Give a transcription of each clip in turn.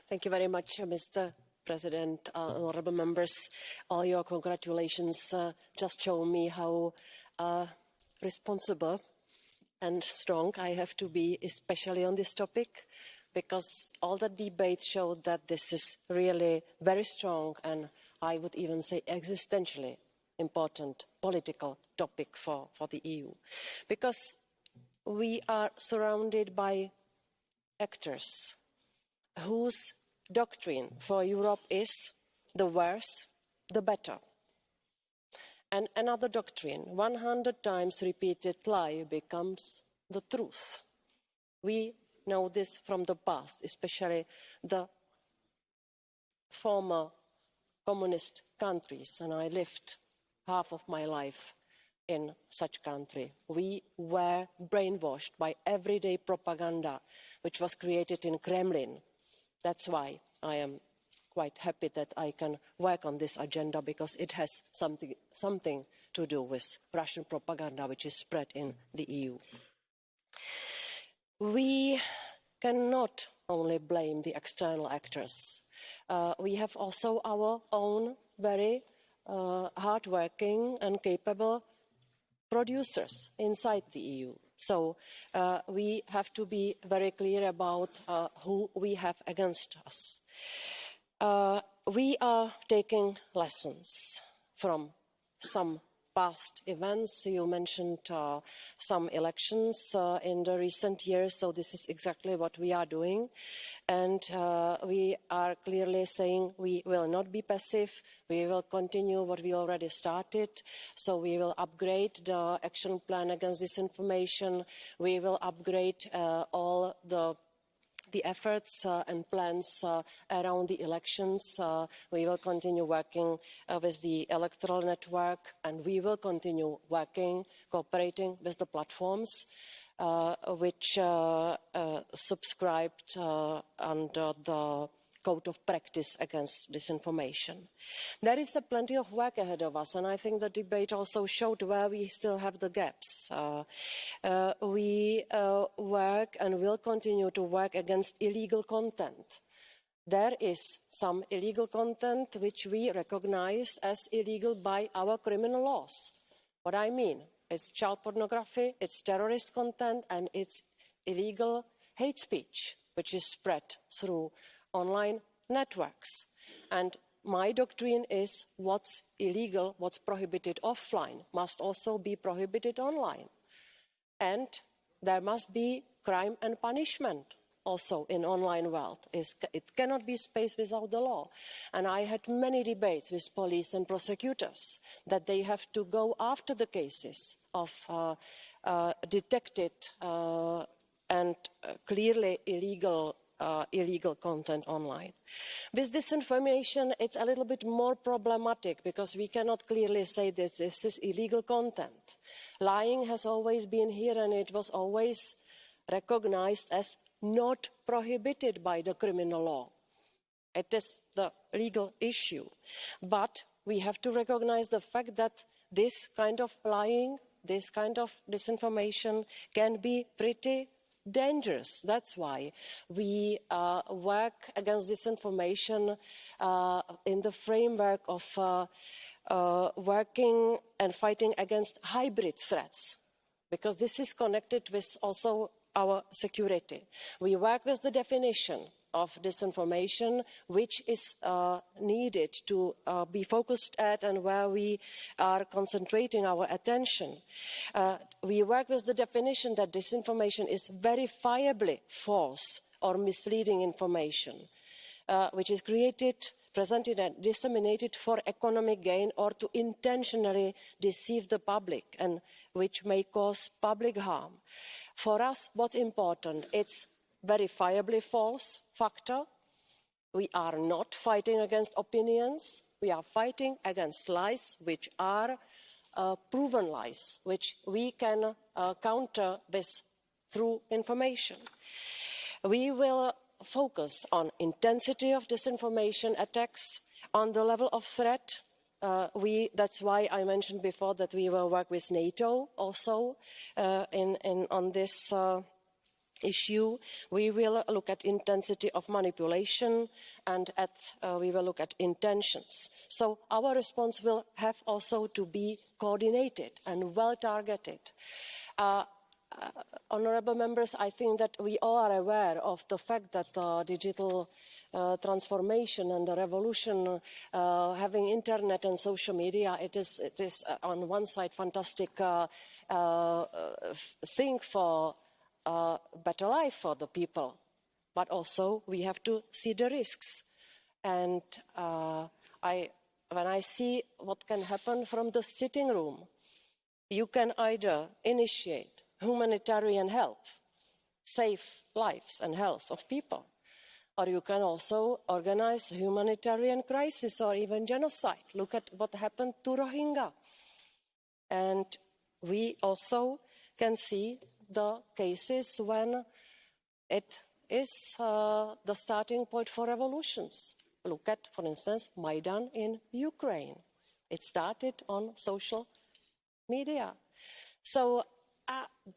Thank you very much, Mr. President, honourable members. All your congratulations just show me how responsible and strong I have to be, especially on this topic, because all the debates showed that this is really very strong and I would even say existentially important political topic for the EU. Because we are surrounded by actors whose doctrine for Europe is the worse, the better. And another doctrine, 100 times repeated lie, becomes the truth. We know this from the past, especially the former communist countries, and I lived half of my life in such a country. We were brainwashed by everyday propaganda which was created in Kremlin. That's why I am quite happy that I can work on this agenda, because it has something to do with Russian propaganda which is spread in the EU. We cannot only blame the external actors. We have also our own very hard-working and capable producers inside the EU. So we have to be very clear about who we have against us. We are taking lessons from some past events. You mentioned some elections in the recent years, so this is exactly what we are doing. And we are clearly saying we will not be passive. We will continue what we already started. So we will upgrade the action plan against disinformation. We will upgrade all the efforts and plans around the elections. We will continue working with the electoral network, and we will continue working, cooperating with the platforms which subscribed under the Code of Practice Against Disinformation. There is plenty of work ahead of us, and I think the debate also showed where we still have the gaps. We work and will continue to work against illegal content. There is some illegal content which we recognise as illegal by our criminal laws. What I mean, it's child pornography, it's terrorist content, and it's illegal hate speech, which is spread through online networks. And my doctrine is what's illegal, what's prohibited offline must also be prohibited online. And there must be crime and punishment also in online world. It cannot be space without the law. And I had many debates with police and prosecutors that they have to go after the cases of detected and clearly illegal content online. With disinformation, it's a little bit more problematic because we cannot clearly say that this is illegal content. Lying has always been here, and it was always recognised as not prohibited by the criminal law. It is the legal issue. But we have to recognise the fact that this kind of lying, this kind of disinformation can be pretty dangerous. That's why we work against disinformation in the framework of working and fighting against hybrid threats, because this is connected with also our security. We work with the definition of disinformation, which is needed to be focused at and where we are concentrating our attention. We work with the definition that disinformation is verifiably false or misleading information, which is created, presented and disseminated for economic gain or to intentionally deceive the public, and which may cause public harm. For us, what's important, it's verifiably false factor. We are not fighting against opinions. We are fighting against lies which are proven lies, which we can counter with through information. We will focus on intensity of disinformation attacks, on the level of threat. That's why I mentioned before that we will work with NATO also on this issue, we will look at intensity of manipulation and we will look at intentions. So our response will have also to be coordinated and well targeted. Honourable members, I think that we all are aware of the fact that the digital transformation and the revolution, having internet and social media, it is on one side fantastic thing for better life for the people, but also we have to see the risks. And when I see what can happen from the sitting room, you can either initiate humanitarian help, save lives and health of people, or you can also organise humanitarian crisis or even genocide. Look at what happened to Rohingya. And we also can see the cases when it is the starting point for revolutions. Look at, for instance, Maidan in Ukraine. It started on social media. So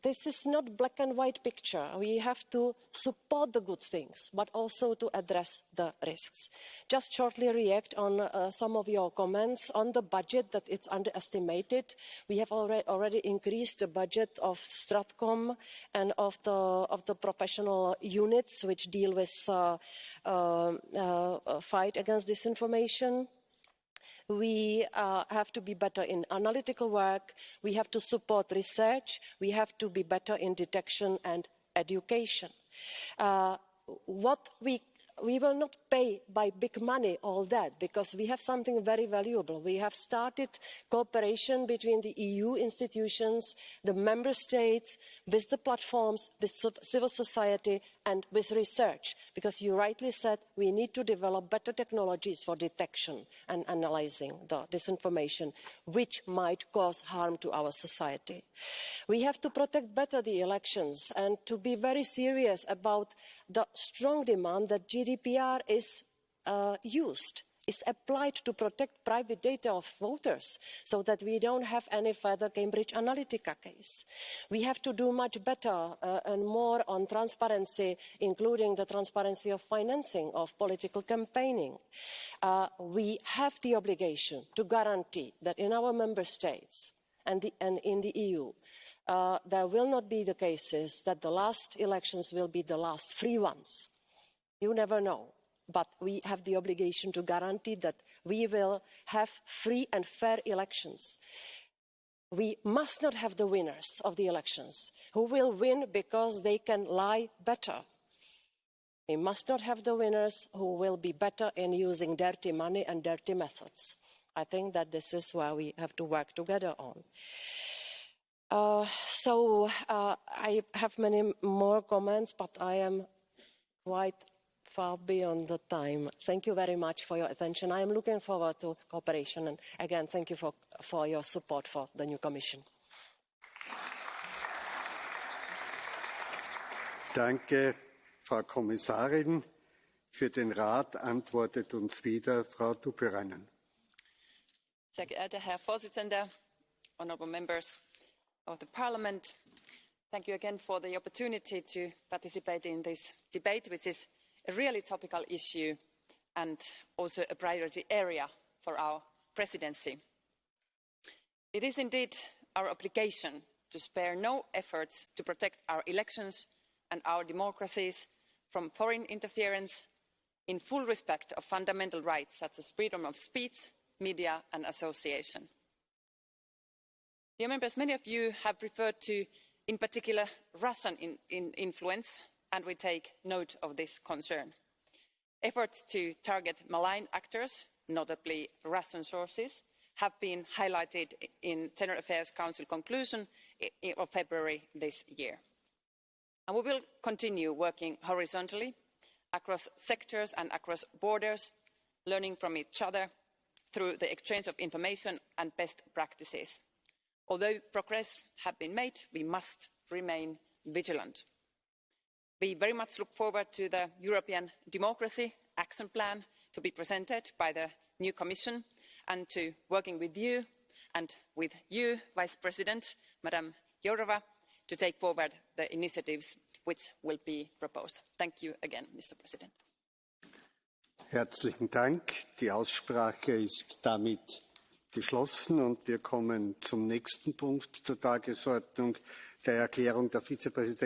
this is not a black and white picture. We have to support the good things, but also to address the risks. Just shortly react on some of your comments on the budget, that it's underestimated. We have already increased the budget of Stratcom and of the professional units which deal with fight against disinformation. We have to be better in analytical work, we have to support research, we have to be better in detection and education. We will not pay by big money all that, because we have something very valuable. We have started cooperation between the EU institutions, the member states, with the platforms, with civil society and with research, because you rightly said we need to develop better technologies for detection and analysing the disinformation which might cause harm to our society. We have to protect better the elections and to be very serious about the strong demand that GDPR is applied to protect private data of voters, so that we don't have any further Cambridge Analytica case. We have to do much better and more on transparency, including the transparency of financing of political campaigning. We have the obligation to guarantee that in our member states and in the EU, there will not be the cases that the last elections will be the last free ones. You never know. But we have the obligation to guarantee that we will have free and fair elections. We must not have the winners of the elections who will win because they can lie better. We must not have the winners who will be better in using dirty money and dirty methods. I think that this is where we have to work together on. I have many more comments, but I am quite far beyond the time. Thank you very much for your attention. I am looking forward to cooperation, and again, thank you for your support for the new Commission. Danke, Frau Kommissarin. Für den Rat antwortet uns wieder Frau TUPPURAINEN. Sehr geehrter Herr Vorsitzender, honourable members of the Parliament, thank you again for the opportunity to participate in this debate, which is a really topical issue and also a priority area for our presidency. It is indeed our obligation to spare no efforts to protect our elections and our democracies from foreign interference, in full respect of fundamental rights such as freedom of speech, media and association. Dear members, many of you have referred to, in particular, Russian influence, and we take note of this concern. Efforts to target malign actors, notably Russian sources, have been highlighted in General Affairs Council conclusion of February this year. And we will continue working horizontally across sectors and across borders, learning from each other through the exchange of information and best practices. Although progress has been made, we must remain vigilant. We very much look forward to the European Democracy Action Plan to be presented by the new Commission, and to working with you and with you, Vice President, Madam JOUROVÁ, to take forward the initiatives which will be proposed. Thank you again, Mr. President. Herzlichen Dank. Die Aussprache ist damit geschlossen und wir kommen zum nächsten Punkt der Tagesordnung, der Erklärung der Vizepräsidentin